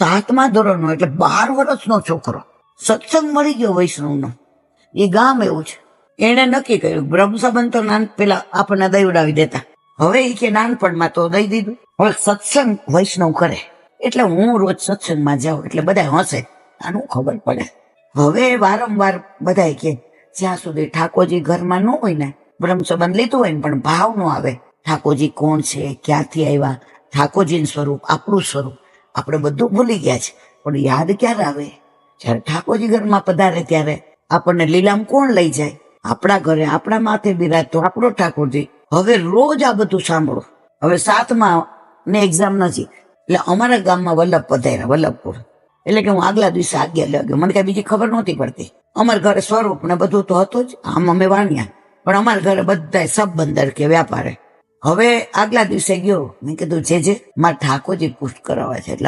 7મા ધોરણનો એટલે 12 વર્ષનો છોકરો સત્સંગ મળી ગયો વૈષ્ણવનો. એ ગામ એવું છે. એને નક્કી કર્યું બ્રહ્મ સંબંધ તો પેલા આપણને દઈવડાવી દેતા, હવે એ કે નાનપણમાં તો દઈ દીધું, હવે સત્સંગ વૈષ્ણવ કરે એટલે હું રોજ સત્સંગમાં જાઉં એટલે બધા હસે, આનું ખબર પડે. હવે વારંવાર બધા કે જ્યાં સુધી ઠાકોરજી ઘરમાં ન હોય ને, બ્રહ્મ સંબંધ લીધું હોય ને પણ ભાવ ન આવે, ઠાકોરજી કોણ છે, ક્યાંથી આવ્યા, ઠાકોરજીનું સ્વરૂપ, આપણું સ્વરૂપ આપણે બધું ભૂલી ગયા છે. પણ યાદ ક્યારે આવે? જયારે ઠાકોરજી ઘરમાં પધારે ત્યારે આપણને લીલામ કોણ લઈ જાય? આપણા ઘરે આપણા માથે બિરાજતો આપણો ઠાકોરજી. હવે રોજ આ બધું સાંભળો. હવે 7મા ને એક્ઝામ નથી એટલે અમારા ગામમાં વલ્લભ પધાર્યા, વલ્લભપુર. એટલે કે હું આગલા દિવસે આજ્ઞા લાગ્યો, મને કઈ બીજી ખબર નહોતી પડતી. અમારા ઘરે સ્વરૂપ ને બધું તો હતું જ, આમ અમે વાણ્યા, પણ અમારા ઘરે બધા સંબંધર કે વ્યાપારે. હવે આગલા દિવસે ગયો, મેં કીધું જે મારા ઠાકોરજી પુષ્ટ કરાવવા છે એટલે